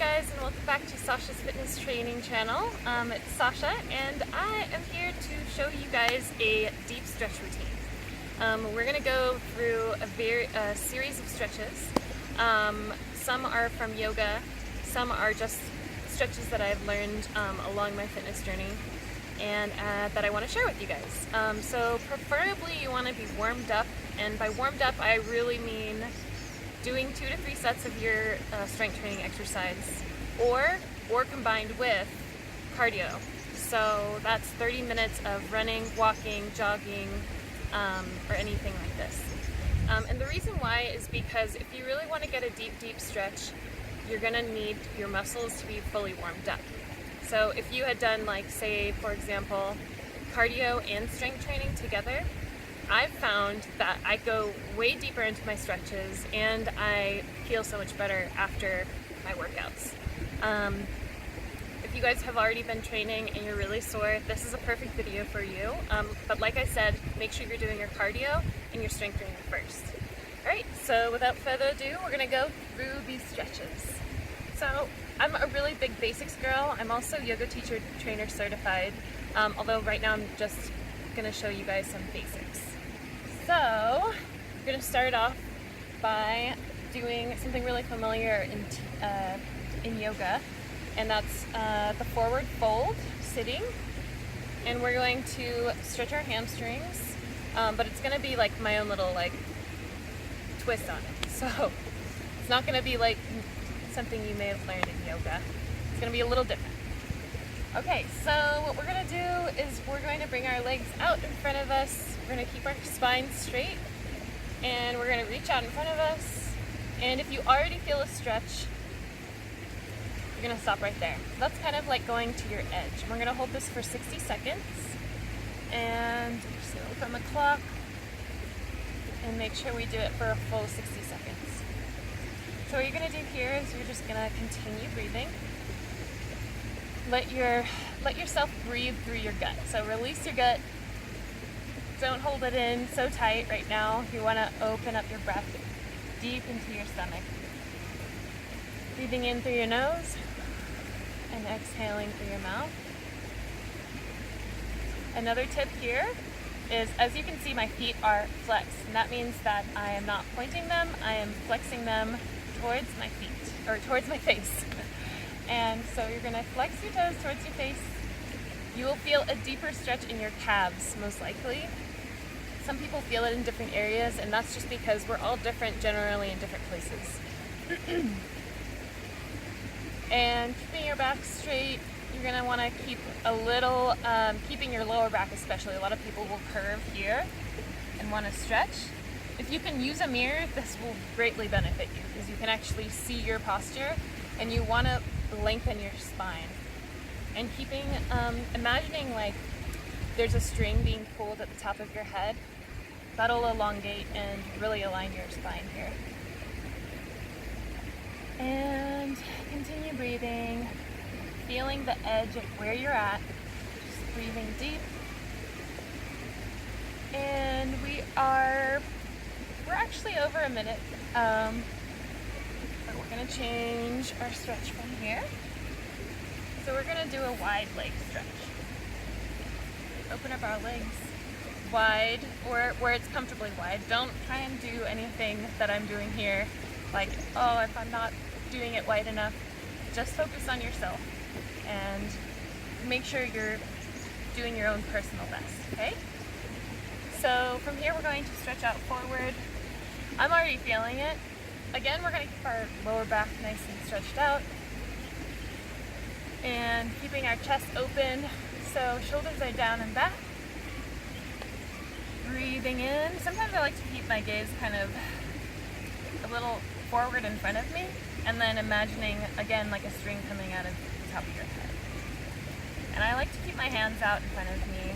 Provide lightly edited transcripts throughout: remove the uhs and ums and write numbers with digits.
guys, and welcome back to Sasha's Fitness Training channel. It's Sasha, and I am here to show you guys a deep stretch routine. We're going to go through a series of stretches. Some are from yoga, some are just stretches that I've learned along my fitness journey and that I want to share with you guys. So preferably you want to be warmed up, and by warmed up I really mean doing 2 to 3 sets of your strength training exercise, or combined with cardio. So that's 30 minutes of running, walking, jogging, or anything like this. And the reason why is because if you really want to get a deep stretch, you're going to need your muscles to be fully warmed up. So if you had done, like, say, for example, cardio and strength training together, I've found that I go way deeper into my stretches and I feel so much better after my workouts. If you guys have already been training and you're really sore, this is a perfect video for you. But like I said, make sure you're doing your cardio and your strength training first. Alright, so without further ado, we're going to go through these stretches. So I'm a really big basics girl. I'm also yoga teacher trainer certified, although right now I'm just going to show you guys some basics. So we're going to start off by doing something really familiar in yoga, and that's the forward fold sitting. And we're going to stretch our hamstrings, but it's going to be like my own little twist on it. So it's not going to be like something you may have learned in yoga. It's going to be a little different. Okay, so what we're going to do is we're going to bring our legs out in front of us. We're going to keep our spine straight, and we're going to reach out in front of us. And if you already feel a stretch, you're going to stop right there. That's kind of like going to your edge. We're going to hold this for 60 seconds. And just going to look on the clock and make sure we do it for a full 60 seconds. So what you're going to do here is you're just going to continue breathing. Let yourself breathe through your gut. So release your gut. Don't hold it in so tight right now. You want to open up your breath deep into your stomach. Breathing in through your nose and exhaling through your mouth. Another tip here is, as you can see, my feet are flexed, and that means that I am not pointing them, I am flexing them towards my feet, or towards my face. And so you're going to flex your toes towards your face. You will feel a deeper stretch in your calves, most likely. Some people feel it in different areas, and that's just because we're all different generally in different places. And keeping your back straight, you're going to want to keep a little, keeping your lower back especially. A lot of people will curve here and want to stretch. If you can use a mirror, this will greatly benefit you, because you can actually see your posture, and you want to lengthen your spine. And keeping, imagining like there's a string being pulled at the top of your head. That'll elongate and really align your spine here. And continue breathing, feeling the edge of where you're at, just breathing deep. And we're actually over a minute. But we're gonna change our stretch from here. So we're gonna do a wide leg stretch. Open up our legs wide, or where it's comfortably wide. Don't try and do anything that I'm doing here, like, oh, if I'm not doing it wide enough. Just focus on yourself and make sure you're doing your own personal best, okay? So from here we're going to stretch out forward. I'm already feeling it. Again, we're going to keep our lower back nice and stretched out, and keeping our chest open, so shoulders are down and back. Breathing in. Sometimes I like to keep my gaze kind of a little forward in front of me, and then imagining, again, like a string coming out of the top of your head. And I like to keep my hands out in front of me.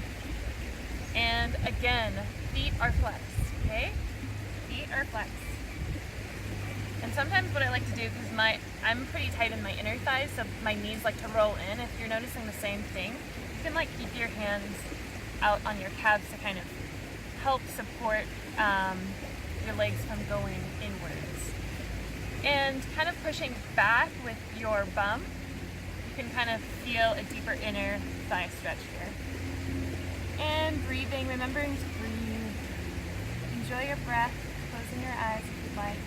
And again, feet are flexed, okay? Feet are flexed. And sometimes what I like to do, because I'm pretty tight in my inner thighs, so my knees like to roll in. If you're noticing the same thing, you can like keep your hands out on your calves to kind of help support your legs from going inwards. And kind of pushing back with your bum, you can kind of feel a deeper inner thigh stretch here. And breathing, remembering to breathe. Enjoy your breath, closing your eyes if you'd like.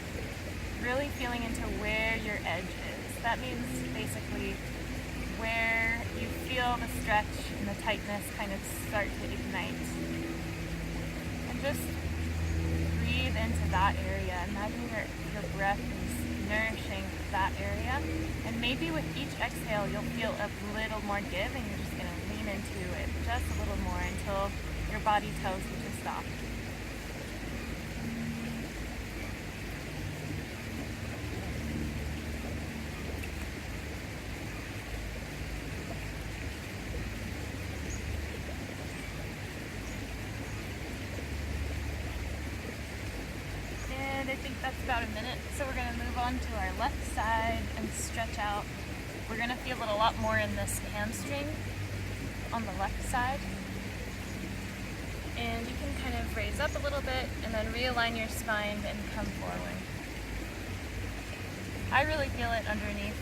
Really feeling into where your edge is. That means basically where you feel the stretch and the tightness kind of start to ignite. And just breathe into that area. Imagine your breath is nourishing that area. And maybe with each exhale, you'll feel a little more give, and you're just going to lean into it just a little more until your body tells you to stop. I think that's about a minute. So we're going to move on to our left side and stretch out. We're going to feel it a lot more in this hamstring on the left side. And you can kind of raise up a little bit and then realign your spine and come forward. I really feel it underneath,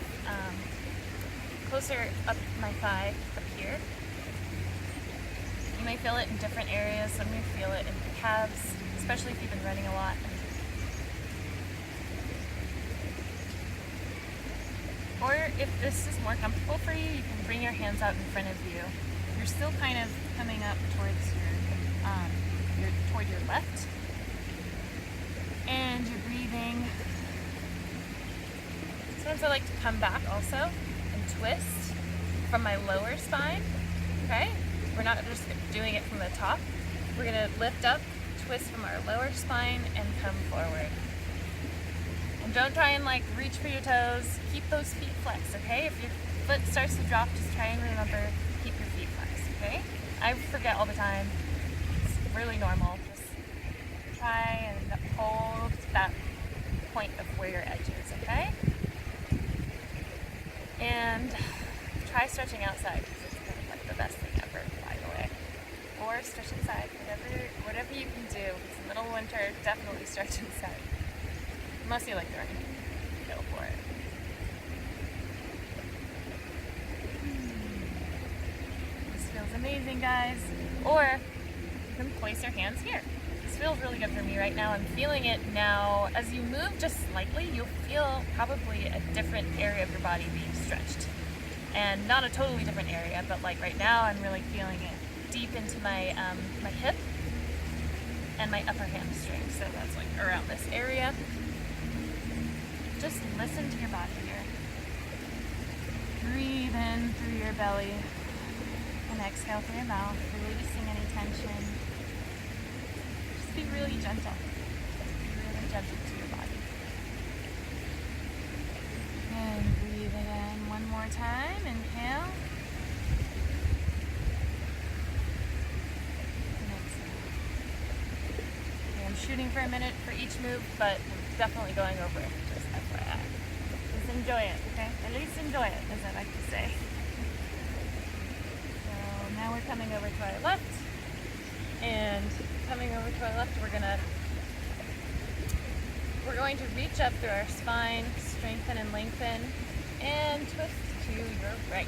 closer up my thigh, up here. You may feel it in different areas. Some may feel it in the calves, especially if you've been running a lot. Or if this is more comfortable for you, you can bring your hands out in front of you. You're still kind of coming up towards toward your left, and you're breathing. Sometimes I like to come back also and twist from my lower spine. Okay, we're not just doing it from the top. We're gonna lift up, twist from our lower spine, and come forward. And don't try and like reach for your toes. Keep those feet flexed, okay? If your foot starts to drop, just try and remember, keep your feet flexed, okay? I forget all the time. It's really normal. Just try and hold that point of where your edge is, okay? And try stretching outside, because it's kind of like the best thing ever, by the way. Or stretch inside, whatever you can do. It's the middle of winter, definitely stretch inside. Unless you like the rain, go for it. This feels amazing, guys. Or you can place your hands here. This feels really good for me right now. I'm feeling it now. As you move just slightly, you'll feel probably a different area of your body being stretched. And not a totally different area, but like right now, I'm really feeling it deep into my my hip and my upper hamstring. So that's like around this area. Just listen to your body here. Breathe in through your belly and exhale through your mouth, releasing any tension. Just be really gentle. Be really gentle to your body. And breathe it in one more time. Inhale. And exhale. Okay, I'm shooting for a minute for each move, but I'm definitely going over it. FYI. Just enjoy it, okay? At least enjoy it, as I like to say. So now we're coming over to our left, and coming over to our left, we're going to reach up through our spine, strengthen and lengthen, and twist to your right.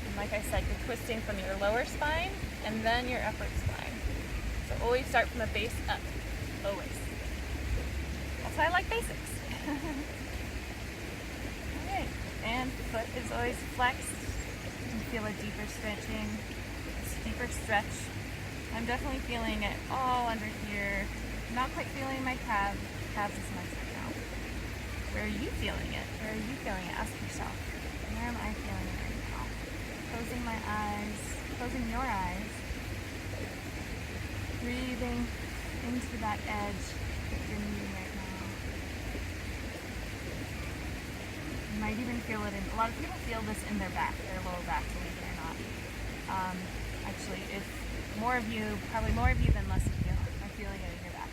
And like I said, you're twisting from your lower spine and then your upper spine. So always start from the base up, always. That's why I like basics. Alright, and foot is always flexed. You can feel a deeper stretching, a deeper stretch. I'm definitely feeling it all under here. Not quite feeling my calves as much right now. Where are you feeling it? Where are you feeling it? Ask yourself. Where am I feeling it right now? Closing my eyes, closing your eyes. Breathing into that edge that you're needing right now. You might even feel it in, a lot of people feel this in their back, their lower back, believe it or not. Actually, if more of you, probably more of you than less of you, are feeling it in your back.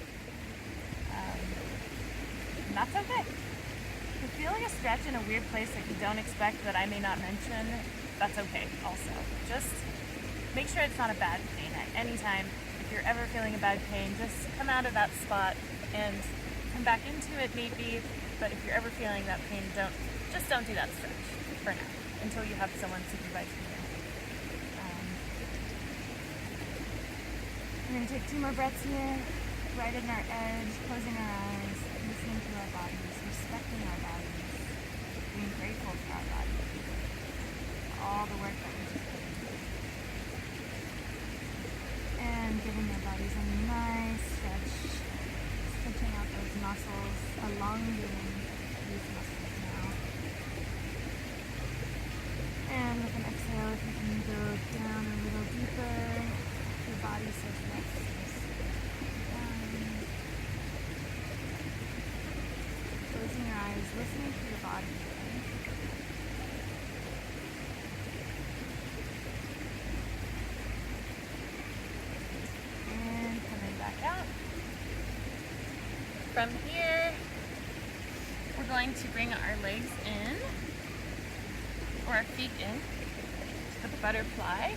And that's okay. If you're feeling a stretch in a weird place that you don't expect that I may not mention, that's okay also. Just make sure it's not a bad pain at any time. If you're ever feeling a bad pain, just come out of that spot and come back into it maybe, but if you're ever feeling that pain, just don't do that stretch for now until you have someone supervising you. We're going to take 2 more breaths here, right in our edge, closing our eyes, listening to our bodies, respecting our bodies, being grateful for our bodies, all the work that we just put into it. And giving our bodies a nice stretch, stretching out those muscles, elongating these muscles now. And with an exhale, if you can go down a little deeper, your body says yes. Closing your eyes, listening to your body. And coming back out. From here, we're going to bring our legs in, or our feet in, to the butterfly.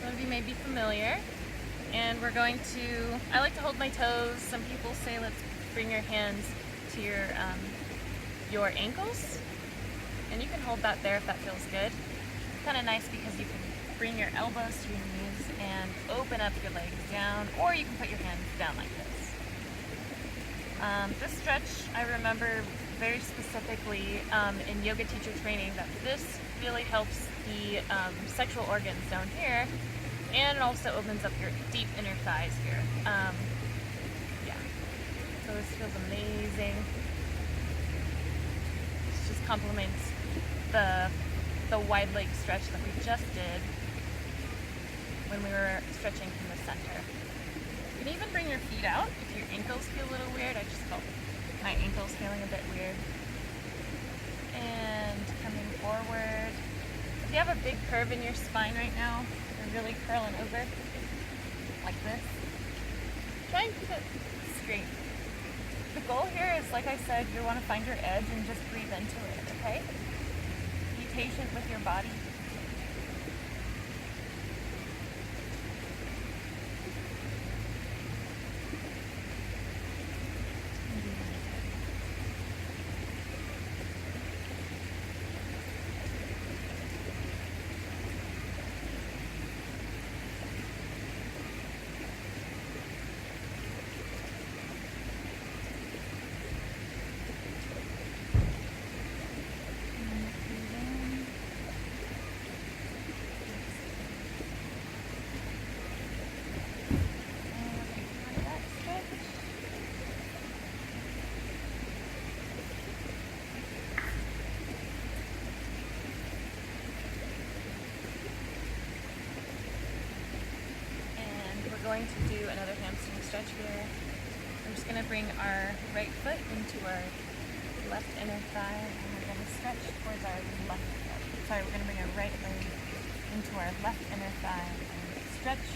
Some of you may be familiar. And we're going to, I like to hold my toes. Some people say let's bring your hands to your ankles. And you can hold that there if that feels good. Kind of nice because you can bring your elbows to your knees and open up your legs down, or you can put your hands down like this. This stretch, I remember very specifically in yoga teacher training that this really helps the sexual organs down here, and it also opens up your deep inner thighs here. Yeah, so this feels amazing. This just complements the wide leg stretch that we just did when we were stretching from the center. You can even bring your feet out if your ankles feel a little weird. I just felt my ankles feeling a bit weird. And coming forward. If you have a big curve in your spine right now, you're really curling over like this, try and keep it straight. The goal here is, like I said, you want to find your edge and just breathe into it, okay? Be patient with your body. Going to do another hamstring stretch here. I'm just going to bring our right foot into our left inner thigh, and we're going to stretch towards our left foot. Sorry, we're going to bring our right leg into our left inner thigh and stretch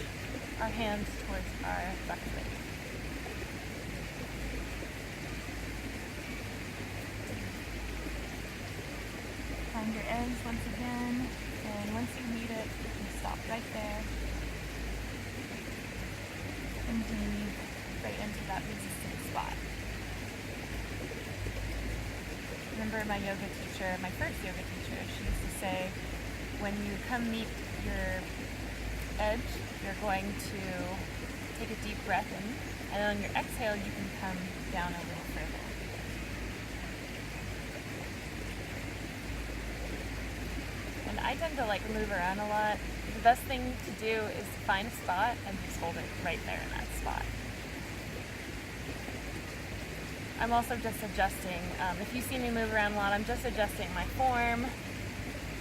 our hands towards our left leg. Find your edge once again, and once you meet it, you can stop right there. And breathe right into that resistant spot. Remember my yoga teacher, my first yoga teacher, she used to say, when you come meet your edge, you're going to take a deep breath in, and on your exhale, you can come down a little further. And I tend to move around a lot. The best thing to do is to find a spot and just hold it right there in that spot. I'm also just adjusting. If you see me move around a lot, I'm just adjusting my form.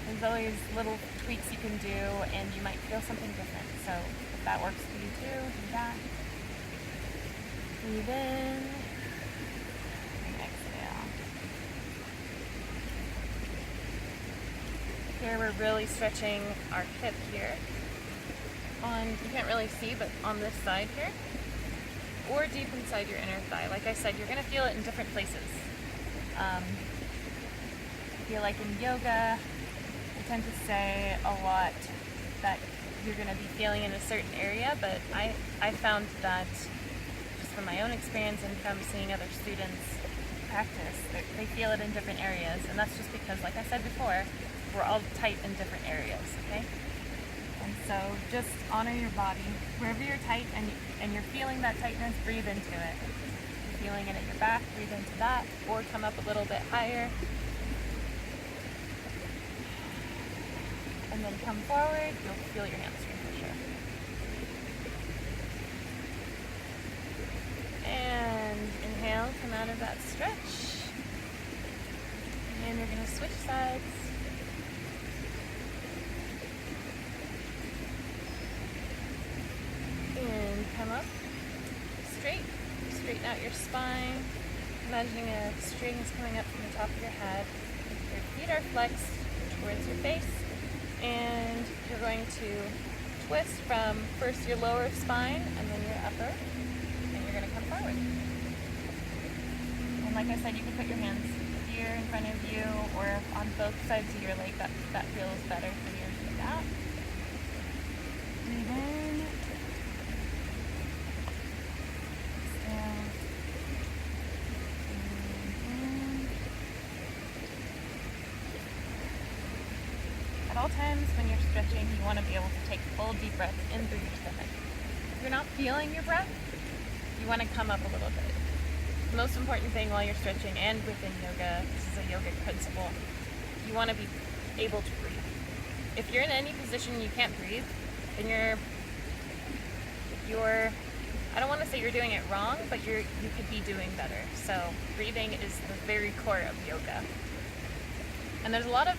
There's always little tweaks you can do, and you might feel something different. So if that works for you too, do that. Breathe in. And exhale. Here we're really stretching our hip here. You can't really see, but on this side here, or deep inside your inner thigh. Like I said, you're going to feel it in different places. I feel like in yoga, I tend to say a lot that you're going to be feeling in a certain area, but I found that just from my own experience and from seeing other students practice. They feel it in different areas, and that's just because, like I said before, we're all tight in different areas, okay? And so just honor your body. Wherever you're tight and you're feeling that tightness, breathe into it. If you're feeling it at your back, breathe into that, or come up a little bit higher. And then come forward, you'll feel your hamstring for sure. And inhale, come out of that stretch. And we're going to switch sides. And come up straight. Straighten out your spine. Imagining a string is coming up from the top of your head. Your feet are flexed towards your face. And you're going to twist from first your lower spine and then your upper. And you're going to come forward. And like I said, you can put your hands here in front of you or on both sides of your leg. That feels better for you to do that. Breathe in. Exhale. At all times when you're stretching, you want to be able to take full deep breaths in through your stomach. If you're not feeling your breath, you want to come up a little bit. The most important thing while you're stretching and within yoga, this is a yogic principle, you want to be able to breathe. If you're in any position you can't breathe, then you're I don't want to say you're doing it wrong, but you could be doing better. So breathing is the very core of yoga. And there's a lot of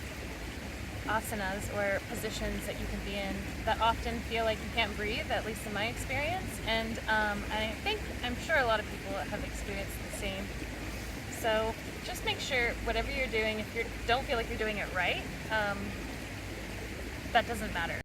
asanas or positions that you can be in that often feel like you can't breathe, at least in my experience, and I'm sure a lot of people have experienced the same. So just make sure whatever you're doing, if you don't feel like you're doing it right, that doesn't matter.